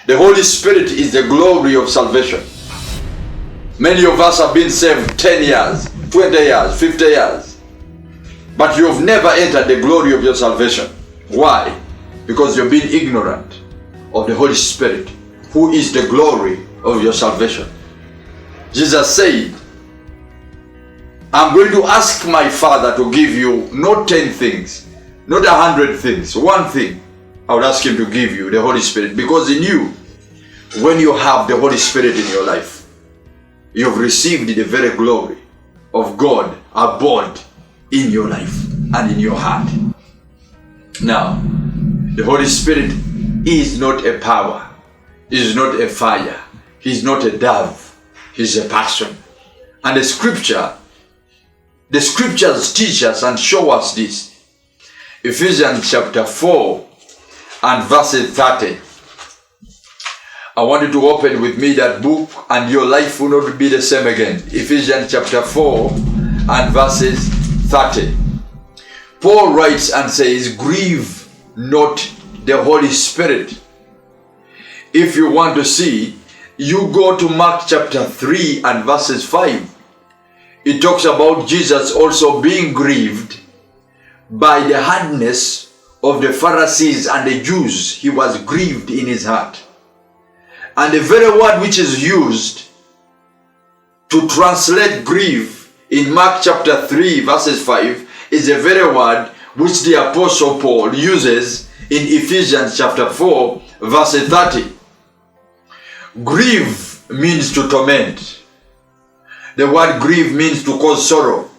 The Holy Spirit is the glory of salvation. Many of us have been saved 10 years, 20 years, 50 years. But you have never entered the glory of your salvation. Why? Because you've been ignorant of the Holy Spirit, who is the glory of your salvation. Jesus said, I'm going to ask my Father to give you not 10 things, not 100 things, one thing. I would ask him to give you the Holy Spirit, because in you, when you have the Holy Spirit in your life, you have received the very glory of God abode in your life and in your heart. Now, the Holy Spirit is not a power, is not a fire, he's not a dove, he's a person. And the scriptures teach us and show us this. Ephesians chapter 4 and verse 30. I want you to open with me that book and your life will not be the same again. Ephesians chapter 4 and verses 30. Paul writes and says, grieve not the Holy Spirit. If you want to see, you go to Mark chapter 3 and verses 5. It talks about Jesus also being grieved by the hardness of the Pharisees and the Jews. He was grieved in his heart. And the very word which is used to translate grieve in Mark chapter 3 verses 5 is the very word which the Apostle Paul uses in Ephesians chapter 4 verse 30. Grieve means to torment. The word grieve means to cause sorrow.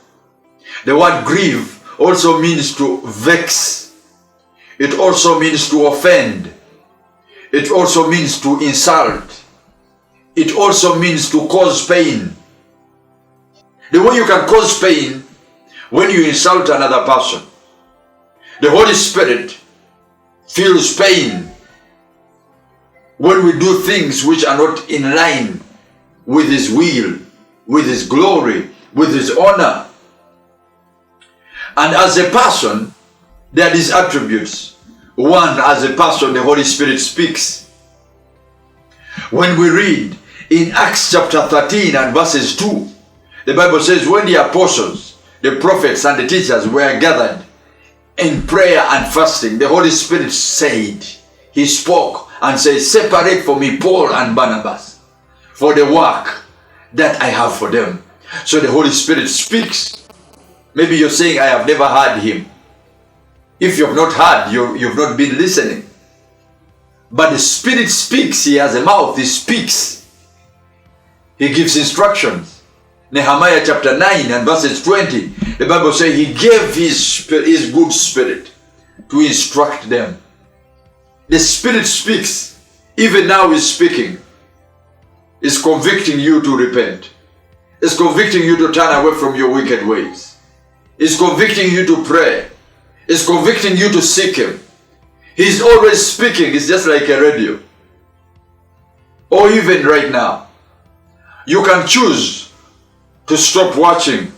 The word grieve also means to vex. It also means to offend. It also means to insult. It also means to cause pain. The way you can cause pain when you insult another person. The Holy Spirit feels pain when we do things which are not in line with His will, with His glory, with His honor. And as a person, there are these attributes. One, as a person, the Holy Spirit speaks. When we read in Acts chapter 13 and verses 2, the Bible says, when the apostles, the prophets and the teachers were gathered in prayer and fasting, the Holy Spirit said, He spoke and said, separate for me Paul and Barnabas for the work that I have for them. So the Holy Spirit speaks. Maybe you're saying, I have never heard Him. If you have not heard, you've not been listening. But the Spirit speaks. He has a mouth. He speaks. He gives instructions. Nehemiah chapter 9 and verses 20. The Bible says He gave His good Spirit to instruct them. The Spirit speaks. Even now He's speaking. He's convicting you to repent. He's convicting you to turn away from your wicked ways. He's convicting you to pray. He's convicting you to seek Him. He's always speaking. It's just like a radio. Or even right now. You can choose to stop watching.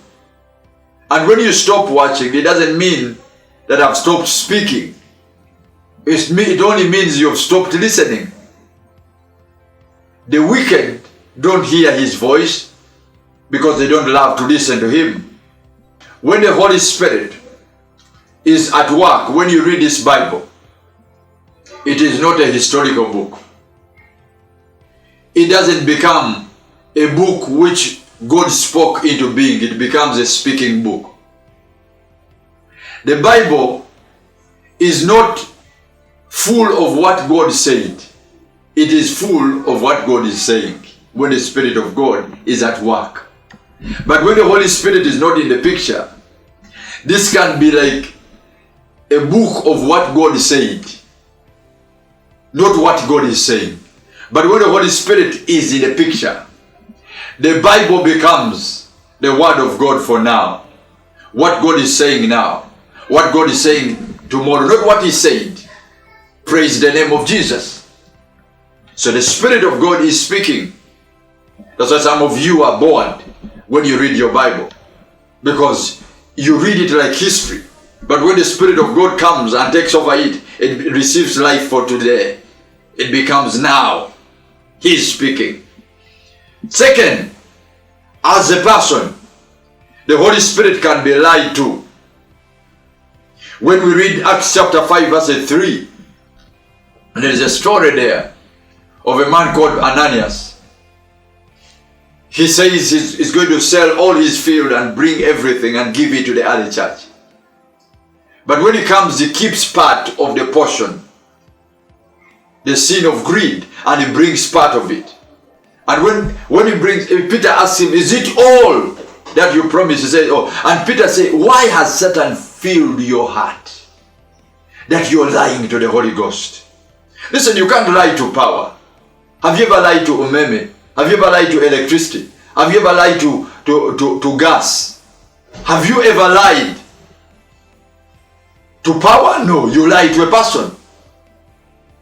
And when you stop watching, it doesn't mean that I've stopped speaking. It only means you've stopped listening. The wicked don't hear His voice because they don't love to listen to Him. When the Holy Spirit is at work, when you read this Bible, it is not a historical book. It doesn't become a book which God spoke into being. It becomes a speaking book. The Bible is not full of what God said. It is full of what God is saying when the Spirit of God is at work. But when the Holy Spirit is not in the picture, this can be like a book of what God said, not what God is saying. But when the Holy Spirit is in the picture, the Bible becomes the Word of God for now. What God is saying now, what God is saying tomorrow, not what He said. Praise the name of Jesus. So the Spirit of God is speaking. That's why some of you are bored when you read your Bible, because you read it like history. But when the Spirit of God comes and takes over it, it receives life for today. It becomes now. He's speaking. Second, as a person, the Holy Spirit can be lied to. When we read Acts chapter 5 verse 3, there is a story there of a man called Ananias. He says he's going to sell all his field and bring everything and give it to the early church. But when he comes, he keeps part of the portion, the sin of greed, and he brings part of it. And when he brings, Peter asks him, is it all that you promised? He says, oh. And Peter says, why has Satan filled your heart that you're lying to the Holy Ghost? Listen, you can't lie to power. Have you ever lied to umeme? Have you ever lied to electricity? Have you ever lied to gas? Have you ever lied to power? No, you lie to a person.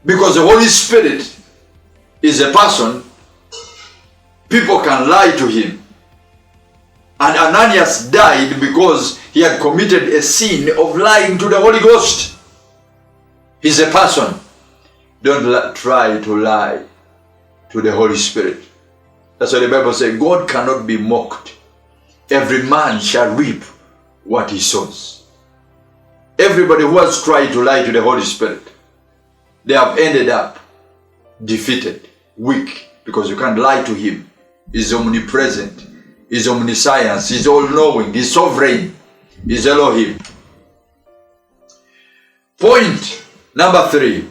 Because the Holy Spirit is a person, people can lie to him. And Ananias died because he had committed a sin of lying to the Holy Ghost. He's a person. Don't try to lie to the Holy Spirit. That's why the Bible says, God cannot be mocked. Every man shall reap what he sows. Everybody who has tried to lie to the Holy Spirit, they have ended up defeated, weak, because you can't lie to him. He's omnipresent, he's omniscience, he's all-knowing, he's sovereign, he's Elohim. Point number 3.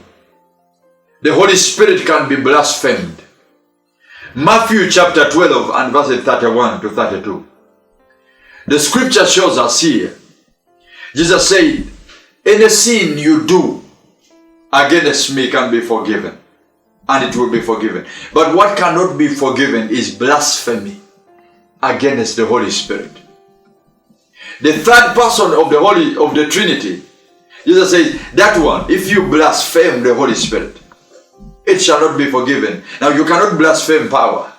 The Holy Spirit can be blasphemed. Matthew chapter 12 and verses 31 to 32. The scripture shows us here, Jesus said, any sin you do against me can be forgiven, and it will be forgiven. But what cannot be forgiven is blasphemy against the Holy Spirit. The third person of the Trinity, Jesus says, that one, if you blaspheme the Holy Spirit, it shall not be forgiven. Now you cannot blaspheme power.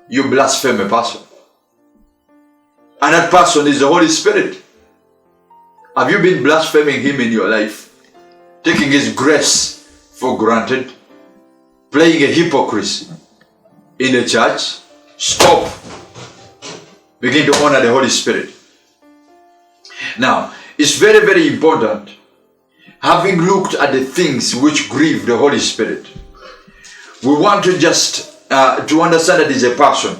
You blaspheme a person. And that person is the Holy Spirit. Have you been blaspheming him in your life? Taking his grace for granted? Playing a hypocrisy in the church? Stop. Begin to honor the Holy Spirit. Now, it's very, very important, having looked at the things which grieve the Holy Spirit, we want to just to understand that he's a person.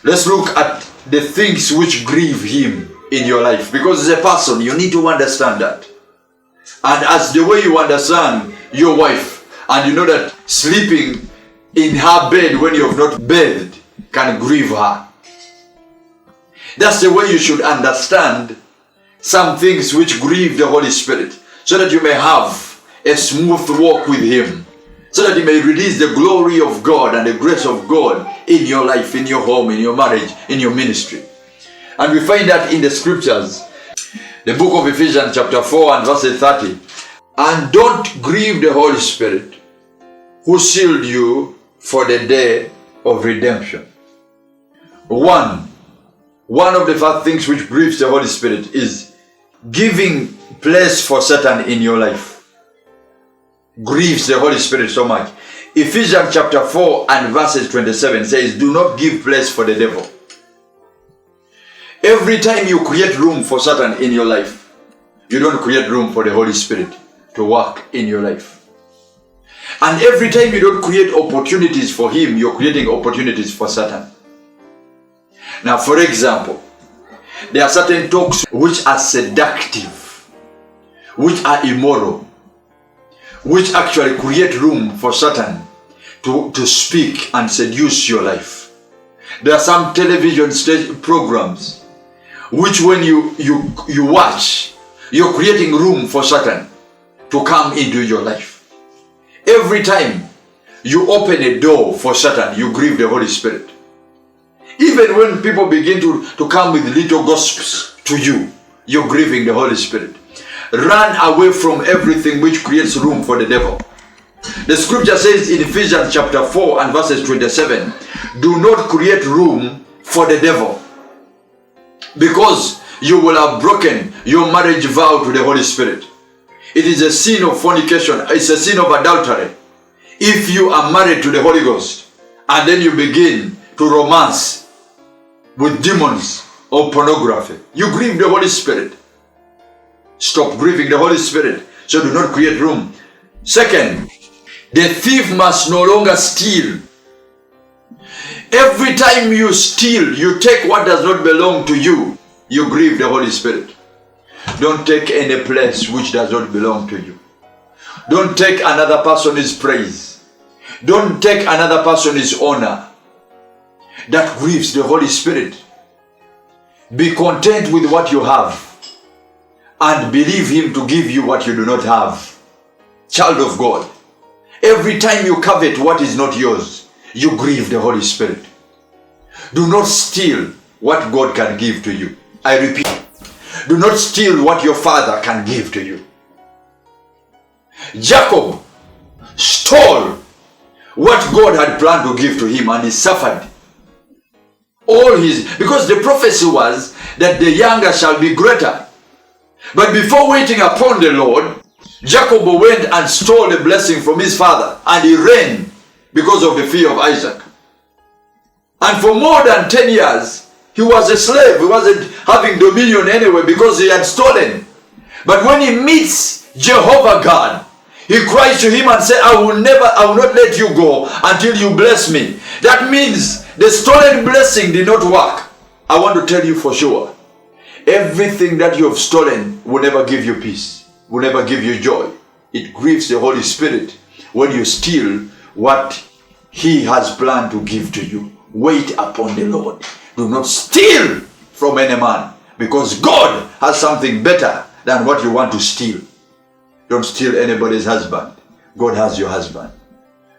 Let's look at the things which grieve him in your life, because as a person you need to understand that. And as the way you understand your wife, and you know that sleeping in her bed when you have not bathed can grieve her, that's the way you should understand some things which grieve the Holy Spirit, so that you may have a smooth walk with him, so that you may release the glory of God and the grace of God in your life, in your home, in your marriage, in your ministry. And we find that in the scriptures, the book of Ephesians chapter 4 and verse 30. And don't grieve the Holy Spirit, who sealed you for the day of redemption. One of the first things which grieves the Holy Spirit is giving place for Satan in your life. Grieves the Holy Spirit so much. Ephesians chapter 4 and verses 27 says, do not give place for the devil. Every time you create room for Satan in your life, you don't create room for the Holy Spirit to work in your life. And every time you don't create opportunities for him, you're creating opportunities for Satan. Now, for example, there are certain talks which are seductive, which are immoral, which actually create room for Satan to speak and seduce your life. There are some television stage programs which when you watch, you're creating room for Satan to come into your life. Every time you open a door for Satan, you grieve the Holy Spirit. Even when people begin to come with little gossips to you, you're grieving the Holy Spirit. Run away from everything which creates room for the devil. The scripture says in Ephesians chapter 4 and verses 27, do not create room for the devil, because you will have broken your marriage vow to the Holy Spirit. It is a sin of fornication. It's a sin of adultery. If you are married to the Holy Ghost and then you begin to romance with demons or pornography, you grieve the Holy Spirit. Stop grieving the Holy Spirit. So do not create room. Second, the thief must no longer steal. Every time you steal, you take what does not belong to you, you grieve the Holy Spirit. Don't take any place which does not belong to you. Don't take another person's praise. Don't take another person's honor. That grieves the Holy Spirit. Be content with what you have and believe Him to give you what you do not have. Child of God, every time you covet what is not yours, you grieve the Holy Spirit. Do not steal what God can give to you. I repeat, do not steal what your father can give to you. Jacob stole what God had planned to give to him, and he suffered all his, because the prophecy was that the younger shall be greater. But before waiting upon the Lord, Jacob went and stole the blessing from his father, and he ran because of the fear of Isaac. And for more than 10 years, he was a slave. He wasn't having dominion anyway because he had stolen. But when he meets Jehovah God, he cries to him and says, I will not let you go until you bless me. That means the stolen blessing did not work. I want to tell you for sure, everything that you have stolen will never give you peace, will never give you joy. It grieves the Holy Spirit when you steal what He has planned to give to you. Wait upon the Lord. Do not steal from any man, because God has something better than what you want to steal. Don't steal anybody's husband. God has your husband.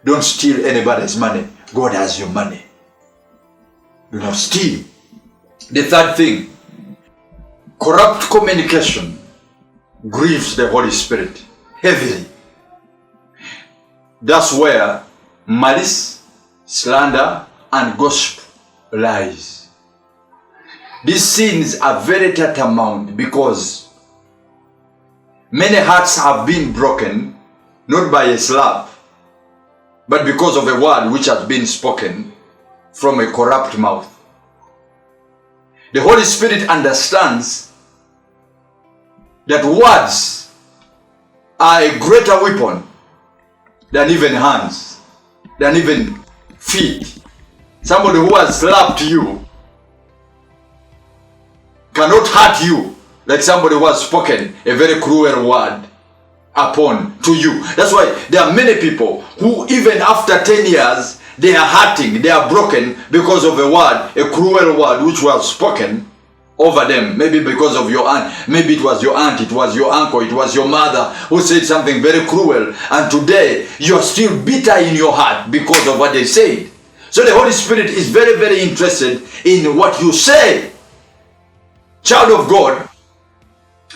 Don't steal anybody's money. God has your money. Do not steal. The third thing, corrupt communication grieves the Holy Spirit heavily. That's where malice, slander, and gossip lies. These sins are very tantamount because many hearts have been broken, not by a slap, but because of a word which has been spoken from a corrupt mouth. The Holy Spirit understands that words are a greater weapon than even hands, than even feet. Somebody who has slapped you cannot hurt you like somebody who has spoken a very cruel word upon to you. That's why there are many people who even after 10 years, they are hurting, they are broken because of a word, a cruel word which was spoken over them. Maybe because of your aunt, maybe it was your aunt, it was your uncle, it was your mother who said something very cruel, and today you are still bitter in your heart because of what they said. So the Holy Spirit is very, very interested in what you say. Child of God,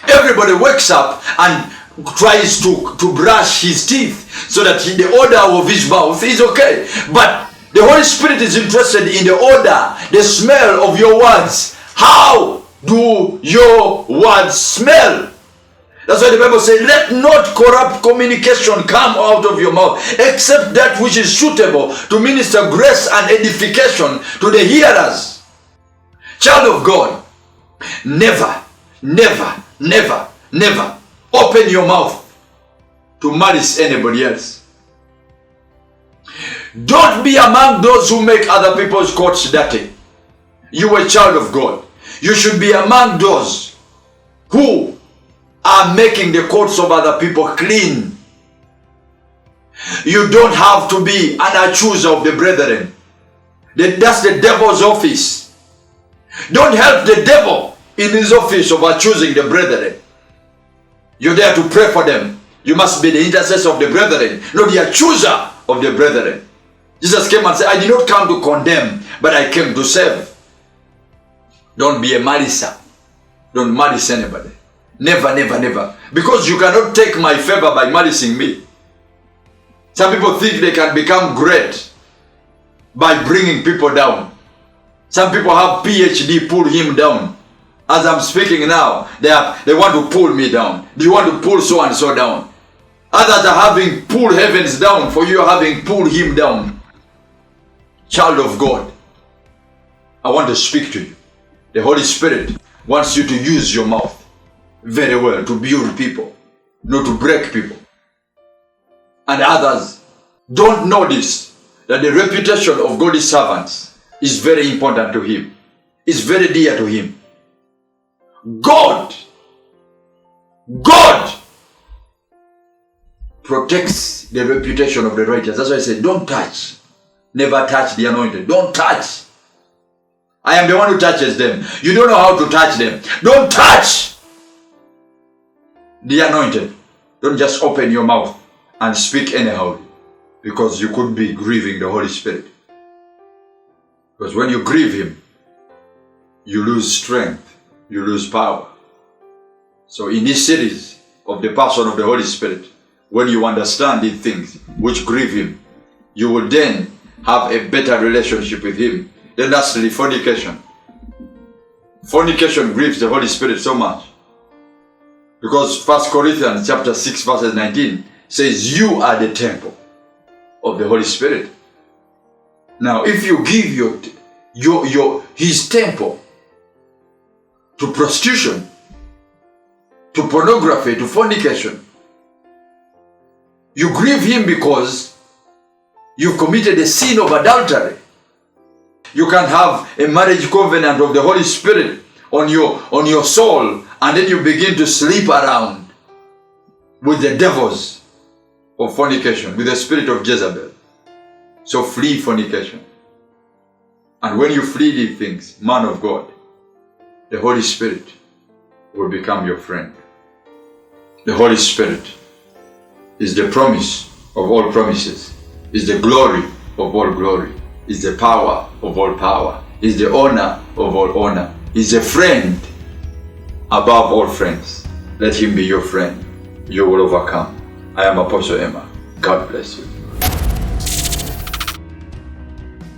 everybody wakes up and tries to brush his teeth so that the odor of his mouth is okay. But the Holy Spirit is interested in the odor, the smell of your words. How do your words smell? That's why the Bible says, let not corrupt communication come out of your mouth, except that which is suitable to minister grace and edification to the hearers. Child of God, never, never, never, never open your mouth to malice anybody else. Don't be among those who make other people's courts dirty. You are a child of God. You should be among those who are making the courts of other people clean. You don't have to be an accuser of the brethren. That's the devil's office. Don't help the devil in his office of accusing the brethren. You're there to pray for them. You must be the intercessor of the brethren, not the accuser of the brethren. Jesus came and said, I did not come to condemn, but I came to save. Don't be a malicer. Don't malice anybody. Never, never, never. Because you cannot take my favor by malicing me. Some people think they can become great by bringing people down. Some people have PhD, pull him down. As I'm speaking now, they want to pull me down. Do you want to pull so and so down? Others are having pulled heavens down, for you are having pulled him down. Child of God, I want to speak to you. The Holy Spirit wants you to use your mouth very well to build people, not to break people. And others don't know this, that the reputation of God's servants is very important to him. It's very dear to him. God protects the reputation of the righteous. That's why I said, don't touch. Never touch the anointed. Don't touch. I am the one who touches them. You don't know how to touch them. Don't touch the anointed. Don't just open your mouth and speak anyhow, because you could be grieving the Holy Spirit. Because when you grieve him, you lose strength, you lose power. So in this series of the person of the Holy Spirit, when you understand these things which grieve him, you will then have a better relationship with him. Then lastly, fornication. Fornication grieves the Holy Spirit so much. Because 1 Corinthians chapter 6 verse 19 says, you are the temple of the Holy Spirit. Now, if you give his temple to prostitution, to pornography, to fornication, you grieve him because you've committed a sin of adultery. You can have a marriage covenant of the Holy Spirit on your soul, and then you begin to sleep around with the devils of fornication, with the spirit of Jezebel. So flee fornication. And when you flee these things, man of God, the Holy Spirit will become your friend. The Holy Spirit is the promise of all promises, is the glory of all glory, is the power of all power, is the honor of all honor, is a friend above all friends. Let him be your friend. You will overcome. I am Apostle Emma. God bless you.